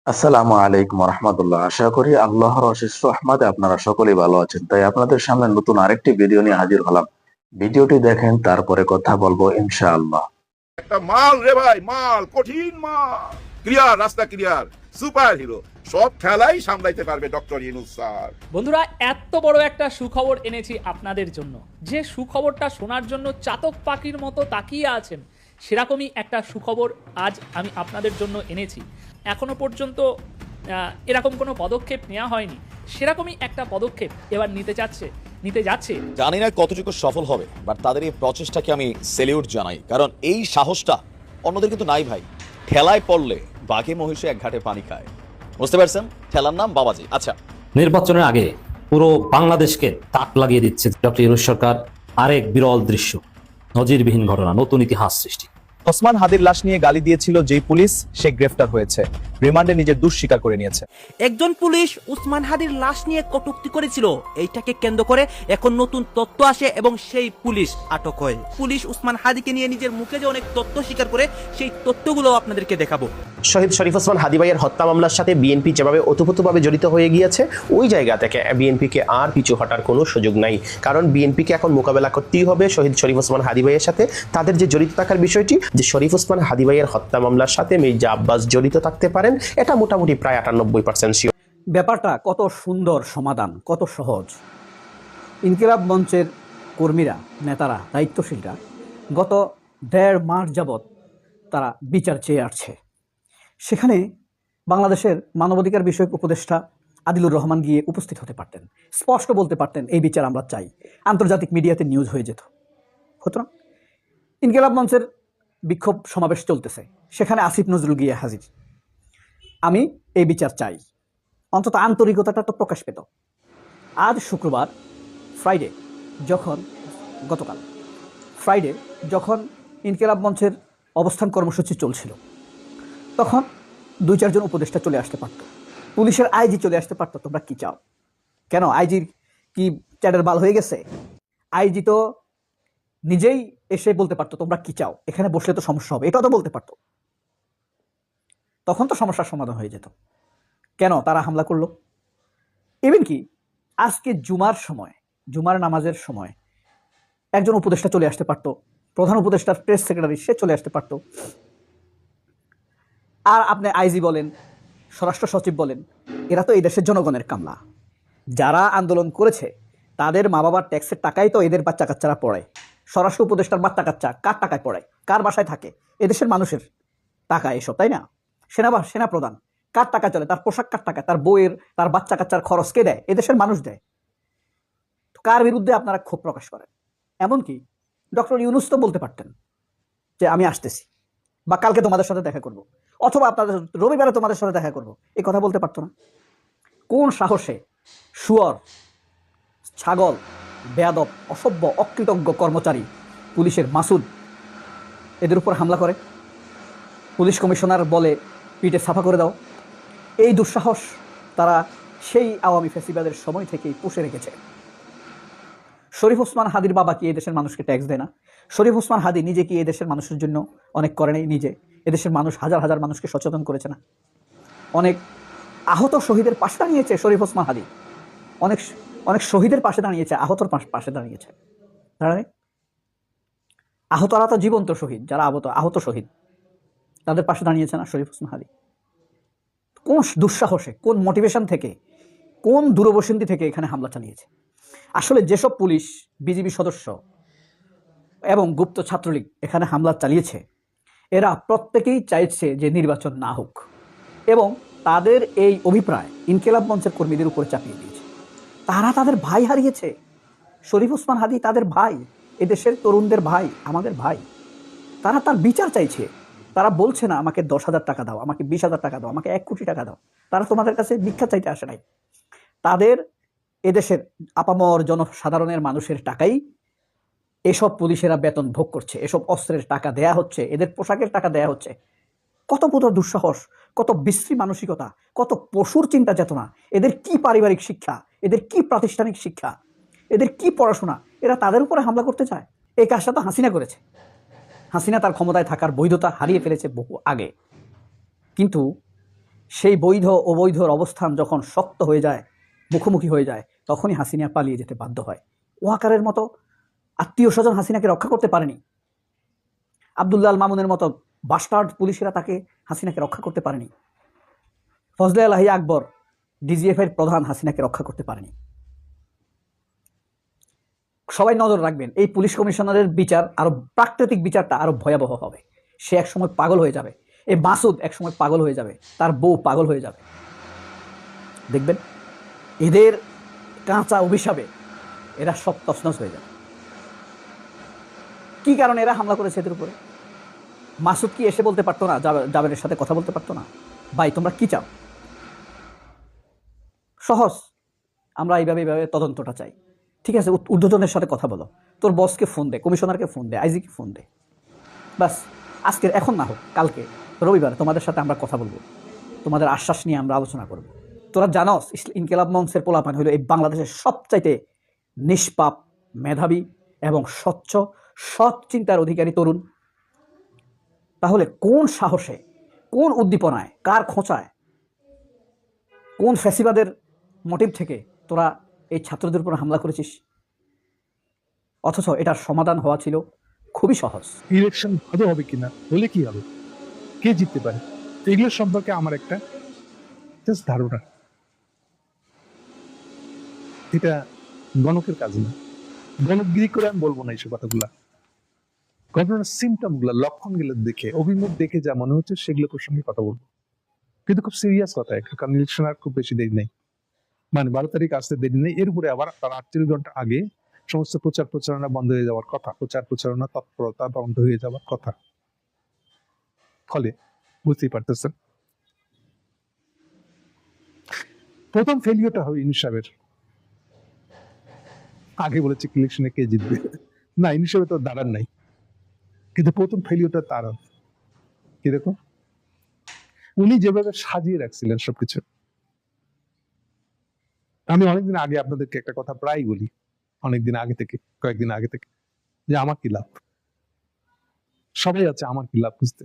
আসসালামু আলাইকুম রহমতুল্লাহ। আশা করি আল্লাহর অশেষ রহমতে আপনারা সকলেই ভালো আছেন। তাই আপনাদের সামনে নতুন আরেকটি ভিডিও নিয়ে হাজির হলাম। ভিডিওটি দেখেন, তারপরে কথা বলবো ইনশাআল্লাহ। একটা মাল রে ভাই, মাল কঠিন মাল। ক্লিয়ার, রাস্তা ক্লিয়ার, সুপার হিরো, সব খেলাই সামলাইতে পারবে ডক্টর ইউনূস স্যার। বন্ধুরা, এত বড় একটা সুখবর এনেছি আপনাদের জন্য। যে সুখবরটা শোনার জন্য চাতক পাখির মতো তাকিয়ে আছেন, সেরকমই একটা সুখবর আজ আমি আপনাদের জন্য এনেছি। এখনো পর্যন্ত এরকম কোনো পদক্ষেপ নেওয়া হয়নি, সেরকমই একটা পদক্ষেপ এবার নিতে যাচ্ছে। জানি না কতটুকু সফল হবে, বাট তাদের এই প্রচেষ্টাকে আমি সেলিউট জানাই, কারণ এই সাহসটা অন্যদের কিন্তু নাই ভাই। ঠেলায় পড়লে বাঘে মহিষে এক ঘাটে পানি খায়, বুঝতে পারছেন? ঠেলার নাম বাবাজি। আচ্ছা, নির্বাচনের আগে পুরো বাংলাদেশকে তাক লাগিয়ে দিচ্ছে ডক্টর ইউনূস সরকার। আরেক বিরল দৃশ্য, নজিরবিহীন ঘটনা, নতুন ইতিহাস সৃষ্টি। ওসমান হাদির লাশ নিয়ে গালি দিয়েছিল যেই পুলিশ, সে গ্রেফতার হয়েছে, রিমান্ডে নিজের দোষ স্বীকার করে নিয়েছে। একজন পুলিশ উসমান হাদির লাশ নিয়ে কটূক্তি করেছিল। এইটাকে কেন্দ্র করে এখন নতুন তথ্য আসে এবং সেই পুলিশ আটক হয়। পুলিশ উসমান হাদিকে নিয়ে নিজের মুখে যে অনেক তথ্য স্বীকার করে, সেই তথ্যগুলো আপনাদেরকে দেখাবো। শহীদ শরীফ ওসমান হাদি ভাইয়ের হত্যা মামলার সাথে বিএনপি যেভাবে ওতপ্রোতভাবে জড়িত হয়ে গিয়েছে, ওই জায়গা থেকে বিএনপিকে আর পিছু হটার কোনো সুযোগ নাই। কারণ বিএনপিকে এখন মোকাবেলা করতেই হবে শহীদ শরীফ ওসমান হাদি ভাইয়ের সাথে। তাদের যে জড়িত থাকার বিষয়টি, যে শরীফ ওসমান হাদি ভাইয়ের হত্যা মামলার সাথে মির্জা আব্বাস জড়িত থাকতে পারেন, এটা মোটামুটি প্রায় 98% শিওর। ব্যাপারটা কত সুন্দর সমাধান, কত সহজ। ইনকিলাব মঞ্চের কর্মীরা, নেতারা, দায়িত্বশীলরা গত 1.5 মাস যাবৎ তারা বিচার চেয়ে আসছে। সেখানে বাংলাদেশের মানবাধিকার বিষয়ক উপদেষ্টা আদিলুর রহমান গিয়ে উপস্থিত হতে পারতেন, স্পষ্ট বলতে পারতেন এই বিচার আমরা চাই, আন্তর্জাতিক মিডিয়াতে নিউজ হয়ে যেত। সুতরাং ইনকিলাব মঞ্চের বিক্ষোভ সমাবেশ চলতেছে, সেখানে আসিফ নজরুল গিয়ে হাজির, আমি এই বিচার চাই, অন্তত আন্তরিকতাটা তো প্রকাশ পেত। আজ শুক্রবার, গতকাল ফ্রাইডে যখন ইনকিলাব মঞ্চের অবস্থান কর্মসূচি চলছিল, তখন 2-4 জন উপদেষ্টা চলে আসতে পারত, পুলিশের আইজি চলে আসতে পারতো। তোমরা কি চাও? কেন আইজির কি চ্যাটের বাল হয়ে গেছে? আইজি তো নিজেই এসে বলতে পারতো তোমরা কি চাও, এখানে বসলে তো সমস্যা হবে, এটাও তো বলতে পারতো। তখন তো সমস্যার সমাধান হয়ে যেত। কেন তারা হামলা করলো? ইভেন কি আজকে জুমার নামাজের সময় একজন উপদেষ্টা চলে আসতে পারতো, প্রধান উপদেষ্টার প্রেস সেক্রেটারি, সে চলে আসতে পারতো। আর আপনি আইজি বলেন, স্বরাষ্ট্র সচিব বলেন, এরা তো এই দেশের জনগণের কামলা। যারা আন্দোলন করেছে তাদের মা বাবার ট্যাক্সের টাকাই তো এদের বাচ্চা কাচ্চারা পড়ায়। স্বরাষ্ট্র উপদেষ্টার বাচ্চা কাচ্চা কার টাকায় পড়ায়, কার বাসায় থাকে? এদেশের মানুষের টাকা এসব, তাই না? সেনা প্রধান কার টাকা চলে? তার পোশাক কার টাকা? তার বইয়ের, তার বাচ্চা কাচ্চার খরচ কে দেয়? এদেশের মানুষ দেয়। কার বিরুদ্ধে আপনারা ক্ষোভ প্রকাশ করেন? এমনকি ডক্টর ইউনূস তো বলতে পারতেন যে আমি আসতেছি, বা কালকে তোমাদের সাথে দেখা করব, অথবা আপনাদের রবিবারে তোমাদের সাথে দেখা করব, এই কথা বলতে পারতো না? কোন সাহসে শুয়োর, ছাগল, বেয়াদব, অসভ্য, অকৃতজ্ঞ কর্মচারী পুলিশের মাসুদ এদের উপর হামলা করে? পুলিশ কমিশনার বলে পিঠে সাফা করে দাও। এই দুঃসাহস তারা সেই আওয়ামী ফ্যাসিবাদের সময় থেকেই পুষে রেখেছে। শরীফ ওসমান হাদির বাবা কি এদেশের মানুষকে ট্যাক্স দেয় না? শরীফ ওসমান হাদি নিজে কি এদেশের মানুষের জন্য অনেক করে নেই? নিজে এদেশের মানুষ হাজার হাজার মানুষকে সচেতন করেছে না? অনেক আহত শহীদের পাশে দাঁড়িয়েছে শরীফ ওসমান হাদি, অনেক অনেক শহীদের পাশে দাঁড়িয়েছে, আহতর পাশে দাঁড়িয়েছে। আহতরা তো জীবন্ত শহীদ, যারা আহত শহীদ তাদের পাশে দাঁড়িয়েছে না শরীফ ওসমান হাদি? কোন দুঃসাহসে, কোন মোটিভেশন থেকে, কোন দূরবসন্তি থেকে এখানে হামলা চালিয়েছে? আসলে যেসব পুলিশ, বিজিবি সদস্য এবং গুপ্ত ছাত্রলীগ এখানে হামলা চালিয়েছে, এরা প্রত্যেকেই চাইছে যে নির্বাচন না হোক, এবং তাদের এই অভিপ্রায় ইনকিলাব মঞ্চের কর্মীদের উপর চাপিয়ে দিয়েছে। তারা তাদের ভাই হারিয়েছে। শরীফ ওসমান হাদি তাদের ভাই, এদেশের তরুণদের ভাই, আমাদের ভাই। তারা তার বিচার চাইছে। তারা বলছে না আমাকে 10,000 টাকা দাও, আমাকে 20,000 টাকা দাও, আমাকে 1 কোটি টাকা দাও। তারা তোমাদের কাছে ভিক্ষা চাইতে আসে নাই। তাদের এদেশের আপামর জনসাধারণের মানুষের টাকাই এসব পুলিশেরা বেতন ভোগ করছে, এসব অস্ত্রের টাকা দেয়া হচ্ছে, এদের পোশাকের টাকা দেয়া হচ্ছে। কত বড় দুঃসাহস, কত বিশ্রী মানসিকতা, কত পশুর চিন্তা চেতনা! এদের কি পারিবারিক শিক্ষা, এদের কি প্রাতিষ্ঠানিক শিক্ষা, এদের কি পড়াশোনা? এরা তাদের উপরে হামলা করতে চায়। এই কাজটা তো হাসিনা করেছে। হাসিনা তার ক্ষমতায় থাকার বৈধতা হারিয়ে ফেলেছে বহু আগে, কিন্তু সেই বৈধ অবৈধর অবস্থান যখন শক্ত হয়ে যায়, মুখোমুখি হয়ে যায়, তখনই হাসিনা পালিয়ে যেতে বাধ্য হয়। ওয়াকারের মতো আত্মীয় স্বজন হাসিনাকে রক্ষা করতে পারেনি। আব্দুল্লাহ আল মামুনের মতো বাস্টার্ড পুলিশেরা তাকে হাসিনাকে রক্ষা করতে পারেনি। ফজলে আলাহি আকবর ডিজিএফ এর প্রধান হাসিনাকে রক্ষা করতে পারেনি। সবাই নজর রাখবেন, এই পুলিশ কমিশনারের বিচার আরো প্রাকৃতিক বিচারটা আরো ভয়াবহ হবে। সে একসময় পাগল হয়ে যাবে, এই মাসুদ একসময় পাগল হয়ে যাবে, তার বউ পাগল হয়ে যাবে। দেখবেন এদের কাঁচা অভিশাপে এরা সব তছনছ হয়ে যাবে। কি কারণে এরা হামলা করেছে এদের উপরে? মাসুদ কি এসে বলতে পারতো না, জাবেরের সাথে কথা বলতে পারতো না, ভাই তোমরা কি চাও? সহজ, আমরা এইভাবে তদন্তটা চাই। ঠিক আছে, ঊর্ধ্বতনের সাথে কথা বলো, তোর বসকে ফোন দে, কমিশনারকে ফোন দে, আইজিকে ফোন দে। বাস আজকের এখন না হোক, কালকে রবিবার তোমাদের সাথে আমরা কথা বলবো, তোমাদের আশ্বাস নিয়ে আমরা আলোচনা করব। তোরা জানোস ইনকিলাব মঞ্চের পোলাপান হলো এই বাংলাদেশের সবচাইতে নিষ্পাপ, মেধাবী এবং স্বচ্ছ সৎ চিন্তার অধিকারী তরুণ। তাহলে কোন সাহসে, কোন উদ্দীপনায়, কার খোঁচায়, কোন ফ্যাসিবাদের মোটিভ থেকে তোরা এই ছাত্রদের উপর হামলা করেছিস? অথচ এটার সমাধান হওয়া ছিল খুবই সহজ। ইলেকশন ভালো হবে কিনা, হলে কি হবে, কে জিততে পারে, এগুলো সম্পর্কে আমার একটা জাস্ট ধারণা। এটা গণকের কাজ না, গণকগিরি করে আমি বলবো না এইসব কথাগুলা। ঘটনার সিমটম গুলা, লক্ষণ গুলো দেখে, অভিমুখ দেখে যা মনে হচ্ছে সেগুলো প্রসঙ্গে কথা বলবো, কিন্তু খুব সিরিয়াস কথা একটু, কারণ ইলেকশন আর খুব বেশি দেরি নেই, মানে 12 তারিখ আসতে দেরি নেই। এর উপরে আবার তার 48 ঘন্টা আগে সমস্ত প্রচার প্রচারণা বন্ধ হয়ে যাওয়ার কথা, প্রচার প্রচারণা তৎপরতা বন্ধ হয়ে যাওয়ার কথা। ফলে বুঝতেই পারতেছেন প্রথম ফেলিওরটা হবে ইউনূস সাহেবের। আগে বলেছে ইলেকশনে কে জিতবে, না ইউনূস সাহেব তো দাঁড়ান নাই, কিন্তু প্রথম ফেলিওরটা তার। কিরকম? উনি যেভাবে সাজিয়ে রাখছিলেন সবকিছু। আমি অনেকদিন আগে আপনাদেরকে একটা কথা প্রায় বলি, অনেকদিন আগে থেকে, কয়েকদিন আগে থেকে, যে আমার কি লাভ। সবাই আছে আমার কি লাভ বুঝতে,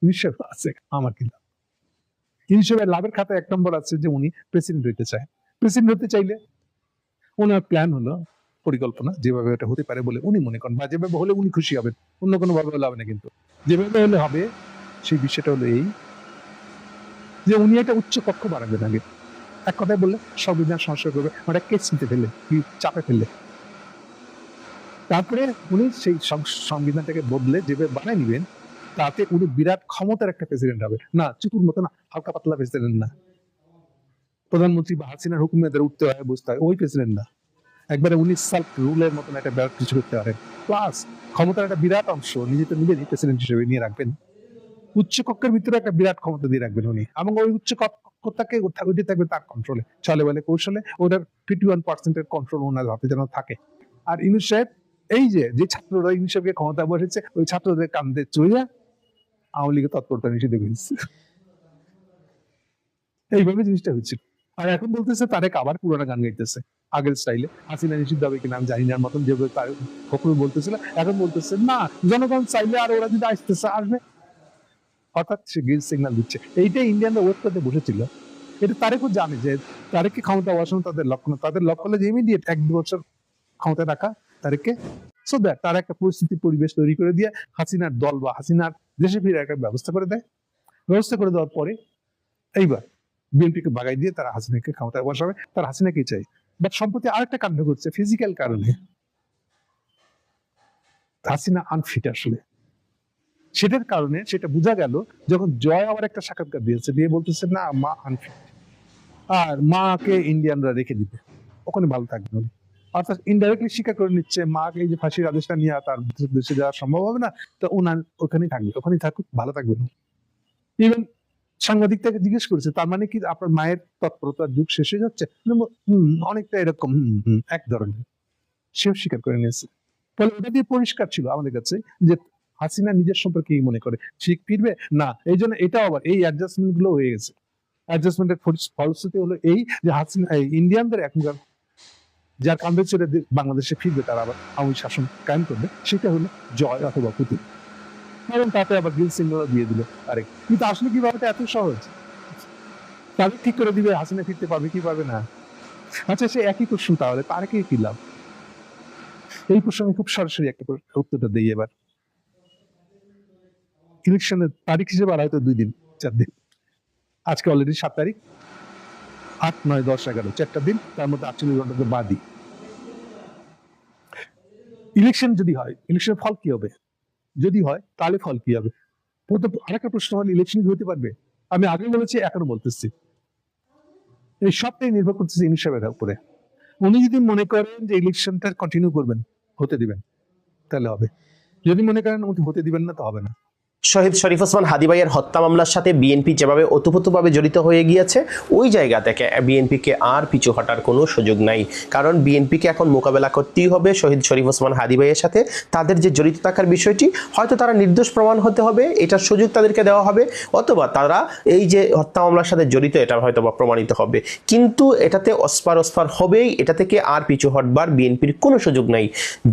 নিশ্চয় আছে আমার কি লাভ। হিসেবে লাভের খাতায় 1 নম্বর আছে যে উনি প্রেসিডেন্ট হইতে চায়। প্রেসিডেন্ট হতে চাইলে ওনার প্ল্যান হলো, পরিকল্পনা যেভাবে এটা হতে পারে বলে উনি মনে করেন, বা যেভাবে হলে উনি খুশি হবেন, অন্য কোনো ভাবে হলে হবে না, কিন্তু যেভাবে হলে হবে সেই বিষয়টা হলো এই যে উনি একটা উচ্চ কক্ষ বাড়াবেন আগে। এক কথায় বললে সংবিধান সংস্কার করবে, ওটা কেস নিতে ফেললে, চাপে ফেললে, তারপরে উনি সেই সংবিধানটাকে বদলে যেভাবে বানায় নিবেন, তাতে উনি বিরাট ক্ষমতার একটা প্রেসিডেন্ট হবে। না চুপুর মতো না, হালকা পাতলা প্রেসিডেন্ট না, প্রধানমন্ত্রী বা হাসিনার হুকুমে উঠতে হয় বুঝতে হয়, ওই প্রেসিডেন্ট না। একবারে উনি সেলফ রুলের মতন একটা বিরাট কিছু করতে পারেন, প্লাস ক্ষমতার একটা বিরাট অংশ নিজেতে নিজেরই প্রেসিডেন্ট হিসেবে নিয়ে রাখবেন। উচ্চ কক্ষের ভিতরে একটা বিরাট ক্ষমতা দিয়ে রাখবেন উনি, এবং ওই উচ্চ কক্ষটাকে ওইটি থাকবে তার কন্ট্রোলে, ছলে বলে কৌশলে ওটার 51% কন্ট্রোল ওনার হাতে যেন থাকে। আর ইউনূস সাহেব এই যে ছাত্ররা ইউনূস সাহেবকে ক্ষমতা বসেছে, ওই ছাত্রদের কান্দে চুইয়া আওয়ামী লীগের তৎপরতা নিষেধ হয়েছে। এইভাবে জিনিসটা হয়েছিল। আর এখন বলতেছে তারেক আবার পুরোনো গান গাইতেছে আগের স্টাইলে, হাসিনা নিষিদ্ধ হবে কিনা আমি জানি না মতন যেভাবে তার কখনো বলতেছিল, এখন বলতেছে না জনগণ চাইলে আর ওরা যদি আসতেছে আসবে, অর্থাৎ সে গ্রিন সিগন্যাল দিচ্ছে। এইটাই ইন্ডিয়ানরা ওয়েট করতে বসেছিল। এটা তারেকও জানে যে তারেককে ক্ষমতা বসানো তাদের লক্ষ্য না, তাদের লক্ষ্য হলো যে ইমিডিয়েট 1-2 বছর ক্ষমতায় রাখা তারেককে, সো দ্যাট তারা একটা পরিস্থিতি পরিবেশ তৈরি করে দিয়ে হাসিনার দল বা হাসিনার দেশে ফিরে একটা ব্যবস্থা করে দেয়। ব্যবস্থা করে দেওয়ার পরে এইবার বিএনপিকে বাগাই দিয়ে তারা হাসিনাকে ক্ষমতায় বসাবে, তারা হাসিনাকেই চাই। বাট সম্প্রতি আরেকটা কাণ্ড করছে, ফিজিক্যাল কারণে হাসিনা আনফিট আসলে। সেটার কারণে সেটা বোঝা গেল যখন জয় আবার একটা সাক্ষাৎকার দিয়েছে, দিয়ে বলতেছে না মা আনফিট, আর মাকে ইন্ডিয়ানরা রেখে দিবে, ওখানে ভালো থাকবে উনি। অর্থাৎ ইনডাইরেক্টলি স্বীকার করে নিচ্ছে মাকে এই যে ফাঁসির আদেশটা নিয়ে তার দেশে যাওয়া সম্ভব হবে না, তো ওনার ওখানেই থাকবে, ওখানেই থাকুক, ভালো থাকবে না। ইভেন সাংবাদিক তাকে জিজ্ঞেস করেছে তার মানে কি আপনার মায়ের তৎপরতার যুগ শেষ হয়ে যাচ্ছে, অনেকটা এরকম এক ধরনের, সেও স্বীকার করে নিয়েছে। ফলে ওটা দিয়ে পরিষ্কার ছিল আমাদের কাছে যে হাসিনা নিজের সম্পর্কে কি মনে করে, ঠিক ফিরবে না। এই জন্য এটাও আবার এই অ্যাডজাস্টমেন্ট গুলো হয়ে গেছে। অ্যাডজাস্টমেন্টের ফলশ্রুতি হলো এই যে হাসিনা ইন্ডিয়ানদের এখনকার যার কান্দে চলে বাংলাদেশে ফিরবে, তারা আবার আওয়ামী শাসন কায়েম করবে, সেটা হলো জয় অথবা পুতিন, এবং তাতে আবার গ্রিন সিগন্যাল দিয়ে দিল আরেক। কিন্তু আসলে কি ব্যাপারটা এত সহজ? তাদের ঠিক করে দিবে হাসিনা ফিরতে পারবে কি পারবে না। আচ্ছা, সে একই প্রশ্ন, তাহলে তারেকেই কি লাভ? এই প্রসঙ্গে খুব সরাসরি একটা উত্তরটা দিই এবার। ইলেকশনের তারিখ হিসেবে আর হয়তো 2 দিন 4 দিন। আজকে অলরেডি 7 তারিখ, 8, 9, 10, 11, 4টা দিন, তার মধ্যে 48 ঘন্টা তো বাদই। ইলেকশন যদি হয়, ইলেকশনের ফল কি হবে? যদি হয় তাহলে ফল কি হবে? আরেকটা প্রশ্ন হল, ইলেকশন হতে পারবে? আমি আগে বলেছি, এখনো বলতেছি, এই সবটাই নির্ভর করতেছে ইউনূস সাহেবের উপরে। উনি যদি মনে করেন যে ইলেকশনটা কন্টিনিউ করবেন, হতে দিবেন, তাহলে হবে। যদি মনে করেন হতে দিবেন না, তো হবে না। শহীদ শরীফ ওসমান হাদী ভাইয়ের হত্যা মামলার সাথে বিএনপি যেভাবে ওতপ্রোতভাবে জড়িত হয়ে গিয়েছে, ওই জায়গা থেকে বিএনপিকে আর পিছু হটার কোনো সুযোগ নাই। কারণ বিএনপিকে এখন মোকাবেলা করতেই হবে শহীদ শরীফ ওসমান হাদী ভাইয়ের সাথে। তাদের যে জড়িত থাকার বিষয়টি, হয়তো তারা নির্দোষ প্রমাণ হতে হবে, এটার সুযোগ তাদেরকে দেওয়া হবে, অথবা তারা এই যে হত্যা মামলার সাথে জড়িত, এটা হয়তো বা প্রমাণিত হবে। কিন্তু এটাতে অস্পার হবেই, এটা থেকে আর পিছু হটবার বিএনপির কোনো সুযোগ নাই।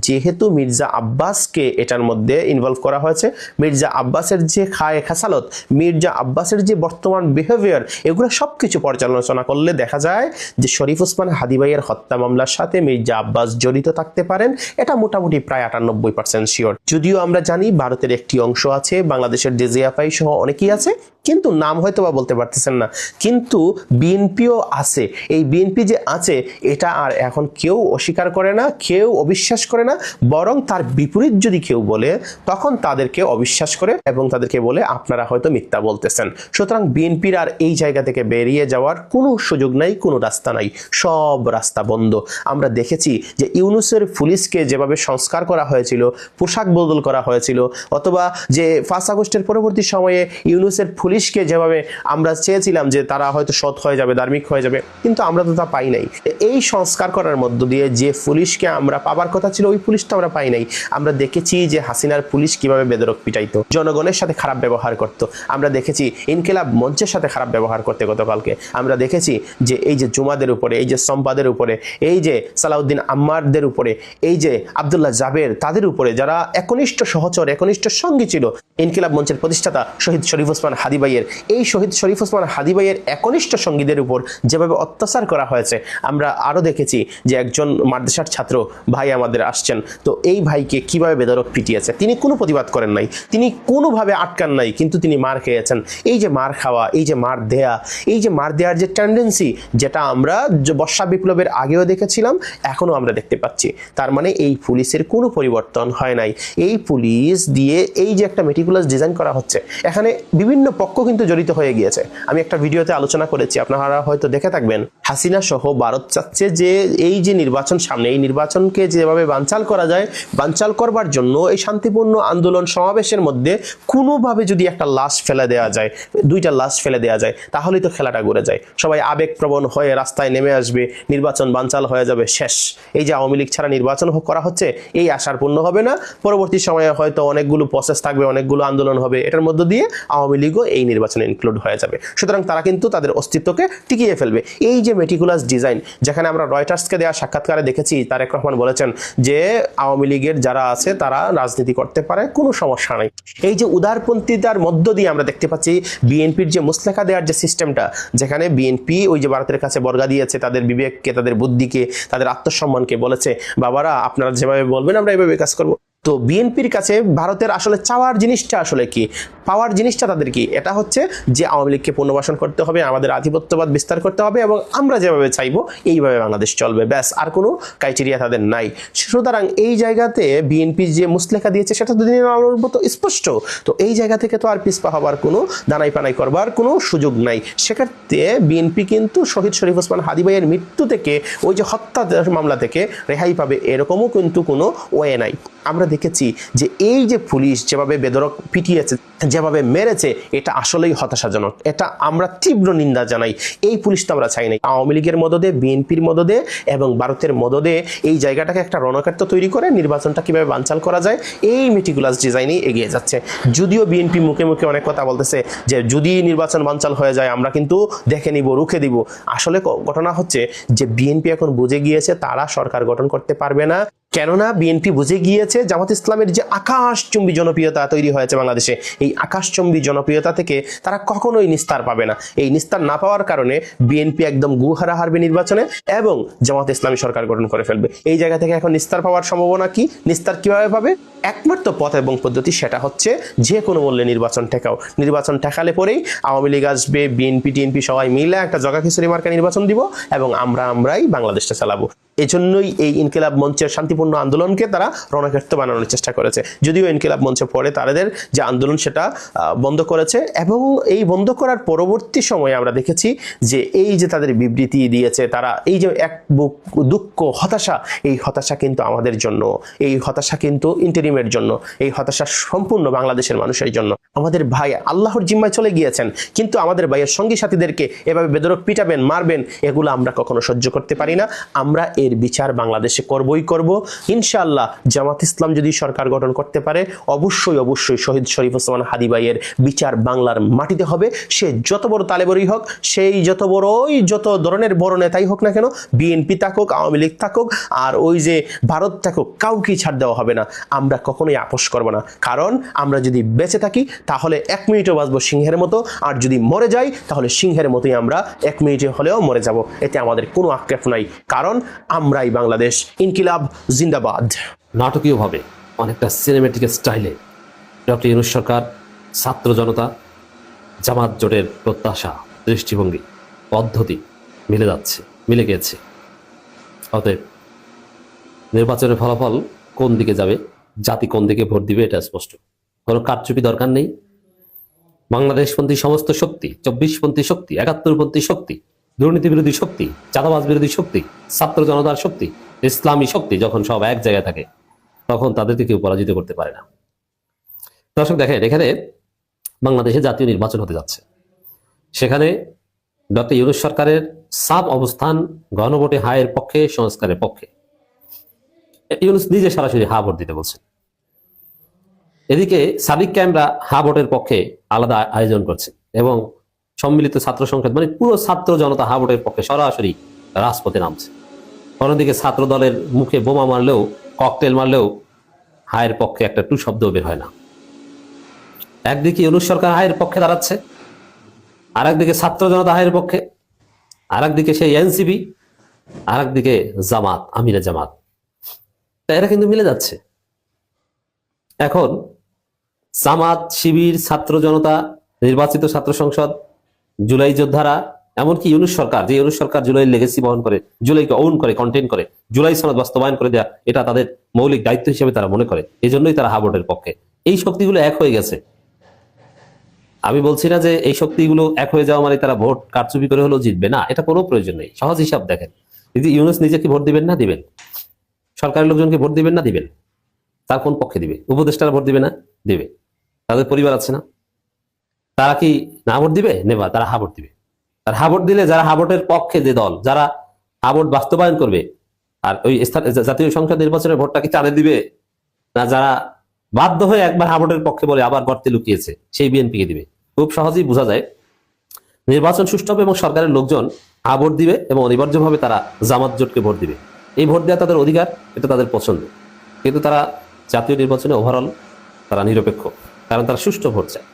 যেহেতু মির্জা আব্বাসকে এটার মধ্যে ইনভলভ করা হয়েছে, মির্জা আব্বাসের যে খাসালত, মির্জা আব্বাসের যে বর্তমান বিহেভিয়ার, এগুলো সবকিছু পর্যালোচনা করলে দেখা যায় যে শরীফ ওসমান হাদী ভাইয়ের হত্যা মামলার সাথে মির্জা আব্বাস জড়িত থাকতে পারেন। এটা মোটামুটি প্রায় 98% শিওর। যদিও আমরা জানি ভারতের একটি অংশ আছে, বাংলাদেশের ডিজিএফআই সহ অনেকেই আছে, কিন্তু নাম হয়তো বা বলতে পারতেছেন না। কিন্তু বিএনপিও আছে। এই বিএনপি যে আছে, এটা আর এখন কেউ অস্বীকার করে না, কেউ অবিশ্বাস করে না, বরং তার বিপরীত যদি কেউ বলে, তখন তাদেরকে অবিশ্বাস করে এবং তাদেরকে বলে আপনারা হয়তো মিথ্যা বলতেছেন। সুতরাং বিএনপির আর এই জায়গা থেকে বেরিয়ে যাওয়ার কোনো সুযোগ নাই, কোনো রাস্তা নাই, সব রাস্তা বন্ধ। আমরা দেখেছি যে ইউনূসের পুলিশকে যেভাবে সংস্কার করা হয়েছিল, পোশাক বদল করা হয়েছিল, অথবা যে 5 আগস্টের পরবর্তী সময়ে ইউনূসের পুলিশকে যেভাবে আমরা চেয়েছিলাম যে তারা হয়তো সৎ হয়ে যাবে, ধার্মিক হয়ে যাবে, কিন্তু আমরা তো তা পাই নাই। এই সংস্কার করার মধ্য দিয়ে যে পুলিশকে আমরা পাবার কথা ছিল, ওই পুলিশটা আমরা পাই নাই। আমরা দেখেছি যে হাসিনার পুলিশ কিভাবে বেদরক পিটাইতো, জনগণের সাথে খারাপ ব্যবহার করত। আমরা দেখেছি ইনকিলাব মঞ্চের সাথে খারাপ ব্যবহার করতে গতকালকে। আমরা দেখেছি যে এই যে জুমাদের উপরে, এই যে সম্পাদের উপরে, এই যে সালাউদ্দিন আম্মারদের উপরে, এই যে আব্দুল্লাহ জাবের, তাদের উপরে যারা একনিষ্ঠ সহচর, একনিষ্ঠ সঙ্গী ছিল ইনকিলাব মঞ্চের প্রতিষ্ঠাতা শহীদ শরীফ ওসমান হাদী ভাইয়ের, এই শহীদ শরীফ ওসমান হাদী ভাইয়ের একনিষ্ঠ সঙ্গীদের উপর যেভাবে অত্যাচার করা হয়েছে। আমরা আরো দেখেছি যে একজন মাদ্রাসার ছাত্র ভাই আমাদের আসছেন, তো এই ভাইকে কিভাবে বেদরক পিটিয়েছে। তিনি কোনো প্রতিবাদ করেন নাই, তিনি কোনোভাবে আটকান নাই, কিন্তু তিনি মার খেয়েছেন। এই যে মার খাওয়া, এই যে মার দেয়া, এই যে মার দেওয়ার যে টেন্ডেন্সি, যেটা আমরা বর্ষা বিপ্লবের আগেও দেখেছিলাম, এখনো আমরা দেখতে পাচ্ছি। তার মানে এই পুলিশের কোনো পরিবর্তন হয় নাই। এই পুলিশ দিয়ে এই যে একটা মেটিকুলাস ডিজাইন করা হচ্ছে, এখানে বিভিন্ন পক্ষ কিন্তু জড়িত হয়ে গিয়েছে। আমি একটা ভিডিওতে আলোচনা করেছি, আপনারা হয়তো দেখে থাকবেন। হাসিনা সহ ভারত চাচ্ছে যে এই যে নির্বাচন সামনে, এই নির্বাচনকে যেভাবে বানচাল করা যায়, বানচাল করবার জন্য এই শান্তিপূর্ণ আন্দোলন সমাবেশের মধ্যে কোনোভাবে যদি একটা লাশ ফেলে দেওয়া যায়, 2টা লাশ ফেলে দেওয়া যায়, তাহলেই তো খেলাটা ঘুরে যায়। সবাই আবেগপ্রবণ হয়ে রাস্তায় নেমে আসবে, নির্বাচন বানচাল হয়ে যাবে, শেষ। এই যে আওয়ামী লীগ ছাড়া নির্বাচন করা হচ্ছে, এই আশার পূর্ণ হবে না। পরবর্তী সময়ে হয়তো অনেকগুলো প্রসেস থাকবে, অনেকগুলো আন্দোলন হবে, এটার মধ্য দিয়ে আওয়ামী লীগও এই নির্বাচনে ইনক্লুড হয়ে যাবে। সুতরাং তারা কিন্তু তাদের অস্তিত্বকে টিকিয়ে ফেলবে। এই যে মেটিকুলাস ডিজাইন, যেখানে আমরা রয়টার্সকে দেওয়া সাক্ষাৎকারে দেখেছি তারেক রহমান বলেছেন যে আওয়ামী লীগের যারা আছে তারা রাজনীতি করতে পারে, কোনো সমস্যা নাই। এই যে উদারপন্থীতার মধ্য দিয়ে আমরা দেখতে পাচ্ছি বিএনপির যে মুসলেখা দেওয়ার যে সিস্টেমটা, যেখানে বিএনপি ওই যে ভারতের কাছে বর্গা দিয়েছে তাদের বিবেককে, তাদের বুদ্ধিকে, তাদের আত্মসম্মানকে, বলেছে বাবারা আপনারা যেভাবে বলবেন আমরা এভাবে কাজ করবো। তো বিএনপির কাছে ভারতের আসলে চাওয়ার জিনিসটা আসলে কি, পাওয়ার জিনিসটা তাদের কি? এটা হচ্ছে যে আওয়ামী লীগকে পুনর্বাসন করতে হবে, আমাদের আধিপত্যবাদ বিস্তার করতে হবে এবং আমরা যেভাবে চাইবো এইভাবে বাংলাদেশ চলবে, ব্যাস। আর কোনো ক্রাইটেরিয়া তাদের নাই। সুতরাং এই জায়গাতে বিএনপি যে মুসলেখা দিয়েছে সেটা তো দিনের আলোর মতো স্পষ্ট। তো এই জায়গা থেকে তো আর পিছপা হবার কোনো, দানাই পানাই করবার কোনো সুযোগ নাই। সেক্ষেত্রে বিএনপি কিন্তু শহীদ শরীফ ওসমান হাদী ভাইয়ের মৃত্যু থেকে, ওই যে হত্যা মামলা থেকে রেহাই পাবে, এরকমও কিন্তু কোনো ওয়ে নাই। আমরা দেখেছি যে এই যে পুলিশ যেভাবে বেদরক পিটিয়েছে, যেভাবে মেরেছে, এটা আসলেই হতাশাজনক। এটা আমরা তীব্র নিন্দা জানাই। এই পুলিশ তো আমরা চাই নাই। আওয়ামী লীগের মদদে, বিএনপির মদদে এবং ভারতের মদদে এই জায়গাটাকে একটা রণক্ষেত্র তৈরি করে নির্বাচনটা কিভাবে বানচাল করা যায়, এই মেটিকুলাস ডিজাইনেই এগিয়ে যাচ্ছে। যদিও বিএনপি মুখে মুখে অনেক কথা বলতেছে যে যদি নির্বাচন বানচাল হয়ে যায় আমরা কিন্তু দেখে নিব, রুখে দিব। আসলে ঘটনা হচ্ছে যে বিএনপি এখন বুঝে গিয়েছে তারা সরকার গঠন করতে পারবে না। কেননা বিএনপি বুঝে গিয়েছে জামাত জামাত ইসলামের যে আকাশচুম্বী জনপ্রিয়তা তৈরি হয়েছে বাংলাদেশে, এই আকাশচুম্বী জনপ্রিয়তা থেকে তারা কখনোই নিস্তার পাবে না। এই নিস্তার না পাওয়ার কারণে বিএনপি একদম গুহারা হারবে নির্বাচনে এবং জামাত ইসলামী সরকার গঠন করে ফেলবে। এই জায়গা থেকে এখন নিস্তার পাওয়ার সম্ভাবনা কি? নিস্তার কিভাবে পাবে? একমাত্র পথ এবং পদ্ধতি সেটা হচ্ছে যে কোনো মূল্যে নির্বাচন ঠেকাও। নির্বাচন ঠেকালে পরেই আওয়ামী লীগ আসবে, বিএনপি টিএনপি সবাই মিলে একটা জগা খিচুড়ি মার্কা নির্বাচন দিব এবং আমরাই বাংলাদেশটা চালাবো। এজন্যই এই ইনকিলাব মঞ্চের শান্তিপূর্ণ আন্দোলনকে তারা রণক্ষেত্র বানানোর চেষ্টা করেছে। যদিও ইনকিলাব মঞ্চে পরে তাদের যে আন্দোলন সেটা বন্ধ করেছে এবং এই বন্ধ করার পরবর্তী সময়ে আমরা দেখেছি যে এই যে তাদের বিবৃতি দিয়েছে, তারা এই যে এক বুক দুঃখ হতাশা, এই হতাশা কিন্তু আমাদের জন্য, এই হতাশা কিন্তু ইন্টারিমের জন্য, এই হতাশা সম্পূর্ণ বাংলাদেশের মানুষের জন্য। আমাদের ভাই আল্লাহর জিম্মায় চলে গিয়েছেন, কিন্তু আমাদের ভাইয়ের সঙ্গী সাথীদেরকে এভাবে বেদরক পিটাবেন, মারবেন, এগুলো আমরা কখনো সহ্য করতে পারি না। আমরা এর বিচার বাংলাদেশে করবই করব ইনশাআল্লাহ। জামাত ইসলাম যদি সরকার গঠন করতে পারে অবশ্যই শহীদ শরীফ ওসমান হাদী ভাইয়ের বিচার বাংলার মাটিতে হবে। সে যত বড় তালেবরই হোক, সেই যত ধরনের বড় নেতাই হোক না কেন, বিএনপি থাকুক, আওয়ামী লীগ থাকুক, আর ওই যে ভারত থাকুক, কাউকেই ছাড় দেওয়া হবে না। আমরা কখনোই আপোষ করব না, কারণ আমরা যদি বেঁচে থাকি তাহলে 1 মিনিটও বাঁচবো সিংহের মতো, আর যদি মরে যাই তাহলে সিংহের মতোই আমরা 1 মিনিটে হলেও মরে যাব। এতে আমাদের কোনো আক্ষেপ নাই, কারণ আমরাই বাংলাদেশ। ইনকিলাব জিন্দাবাদ। নাটকীয়ভাবে অনেকটা সিনেমেটিক স্টাইলে ডক্টর ইউনূস সরকার, ছাত্র জনতা, জামাত জোটের প্রত্যাশা, দৃষ্টিভঙ্গি, পদ্ধতি মিলে গিয়েছে। অতএব নির্বাচনের ফলাফল কোন দিকে যাবে, জাতি কোন দিকে ভোট দিবে, এটা স্পষ্ট। কোনো কারচুপি দরকার নেই। বাংলাদেশপন্থী সমস্ত শক্তি, 24পন্থী শক্তি, 71পন্থী শক্তি, দুর্নীতি বিরোধী শক্তি, চাঁদাবাজ বিরোধী শক্তি, ছাত্র জনতার শক্তি, ইসলামী শক্তি যখন সব এক জায়গায় থাকে তখন তাদেরকে কেউ পরাজিত করতে পারে না। দর্শক দেখেন, এখানে বাংলাদেশে জাতীয় নির্বাচন হতে যাচ্ছে। সেখানে ডক্টর ইউনূস সরকারের সাব অবস্থান গণভোটে হায়ের পক্ষে, সংস্কারের পক্ষে। ইউনূস নিজে সরাসরি হা ভোট দিতে বলছেন। এদিকে সাদিক ক্যামেরা হা ভোটের পক্ষে আলাদা আয়োজন করছে এবং সম্মিলিত ছাত্র সংসদ মানে পুরো ছাত্র জনতা হা ভোটের পক্ষে সরাসরি রাজপথে নামছে। অন্যদিকে ছাত্র দলের মুখে বোমা মারলেও, ককটেল মারলেও হায়ের পক্ষে একটা টু শব্দও বের হয় না। একদিকে ইউনূস সরকার হায়ের পক্ষে দাঁড়াচ্ছে, আর একদিকে ছাত্র জনতা হায়ের পক্ষে, আর একদিকে সেই এনসিপি, আর একদিকে জামাত, আমিরে জামাত। এরা কিন্তু মিলে যাচ্ছে। এখন জামাত, শিবির, ছাত্র জনতা, নির্বাচিত ছাত্র সংসদ, জুলাই যোদ্ধারা, এমনকি ইউনূস সরকার, যে ইউনূস সরকার জুলাই লেগেসি বহন করে, জুলাইকে ওন করে, কন্টেন করে, জুলাই সনদ বাস্তবায়ন করে দেয়া এটা তাদের মৌলিক দায়িত্ব হিসেবে তারা মনে করে। এই জন্যই তারা হা ভোটের পক্ষে। এই শক্তিগুলো এক হয়ে গেছে। আমি বলছি না যে এই শক্তিগুলো এক হয়ে যাওয়া মানে তারা ভোট কারচুপি করে হলেও জিতবে না, এটা কোনো প্রয়োজন নেই। সহজ হিসাব দেখেন, যদি ইউনূস নিজে কি ভোট দিবেন না দিবেন, সরকারের লোকজনকে ভোট দিবেন না দিবেন, তার কোন পক্ষে দিবে? উপদেষ্টারা ভোট দিবে না দিবে, তাদের পরিবার আছে না, তারা কি না ভোট দিবে? নেবা, তারা হা ভোট দিবে। আর হা ভোট দিলে যারা হা ভোটের পক্ষে, যে দল যারা হা ভোট বাস্তবায়ন করবে, আর ওই জাতীয় সংসদ নির্বাচনের ভোটটা কি তাদের দিবে না যারা বাধ্য হয়ে একবার হা ভোটের পক্ষে বলে আবার গর্তে লুকিয়েছে সেই বিএনপিকে দিবে? খুব সহজেই বোঝা যায় নির্বাচন সুষ্ঠু হবে এবং সরকারের লোকজন হা ভোট দিবে এবং অনিবার্যভাবে তারা জামাত জোটকে ভোট দিবে। এই ভোট দেওয়া তাদের অধিকার, এটা তাদের পছন্দ। কিন্তু তারা জাতীয় নির্বাচনে ওভারঅল তারা নিরপেক্ষ, কারণ তারা সুষ্ঠু ভোট চায়।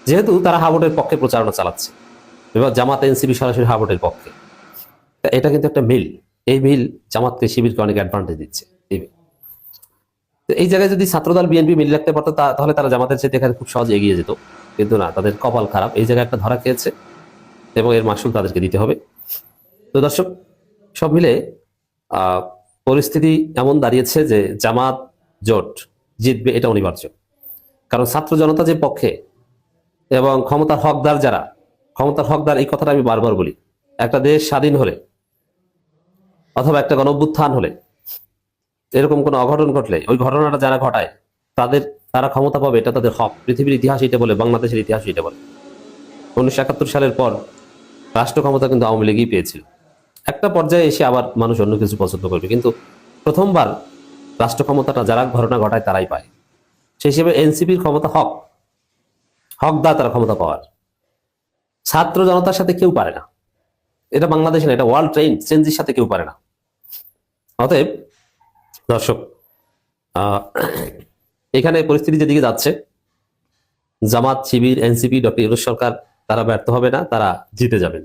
যেহেতু তারা হা ভোটের পক্ষে প্রচারণা চালাচ্ছে, এবার জামাত এনসিপি সরাসরি হা ভোটের পক্ষে, এটা কিন্তু একটা মিল। এই মিল জামাতকে শিবিরকে অনেক অ্যাডভান্টেজ দিচ্ছে। এই জায়গায় যদি ছাত্রদল বিএনপি মিল রাখতে পারতো তাহলে তারা জামাতের চেয়ে এখানে খুব সহজে এগিয়ে যেত, কিন্তু না, তাদের কপাল খারাপ। এই জায়গায় একটা ধরা খেয়েছে এবং এর মাসুল তাদেরকে দিতে হবে। তো দর্শক, সব মিলে পরিস্থিতি এমন দাঁড়িয়েছে যে জামাত জোট জিতবে, এটা অনিবার্য। কারণ ছাত্র জনতা যে পক্ষে এবং ক্ষমতার হকদার যারা, ক্ষমতার হকদার এই কথাটা আমি বারবার বলি, একটা দেশ স্বাধীন হলে অথবা একটা গণঅভ্যুত্থান হলে, এরকম কোনো অঘটন ঘটলে ওই ঘটনাটা যারা ঘটায় তারা ক্ষমতা পাবে, এটা তাদের হক। পৃথিবীর ইতিহাস এটা বলে, বাংলাদেশের ইতিহাস এটা বলে। 1971 সালের পর রাষ্ট্র ক্ষমতা কিন্তু আওয়ামী লীগই পেয়েছিল। একটা পর্যায়ে এসে আবার মানুষ অন্য কিছু পছন্দ করবে, কিন্তু প্রথমবার রাষ্ট্র ক্ষমতাটা যারা ঘটনা ঘটায় তারাই পায়। সেই হিসেবে এনসিপির ক্ষমতা হকদার তারা ক্ষমতা পাওয়ার। ছাত্র জনতার সাথে কেউ পারে না, এটা বাংলাদেশে না, এটা ওয়ার্ল্ড চেঞ্জের সাথে কেউ পারে না। অতএব দর্শক, এখানে পরিস্থিতি যেদিকে যাচ্ছে, জামাত, শিবির, এনসিপি, ডক্টর ইউনূস সরকার তারা ব্যর্থ হবে না, তারা জিতে যাবেন।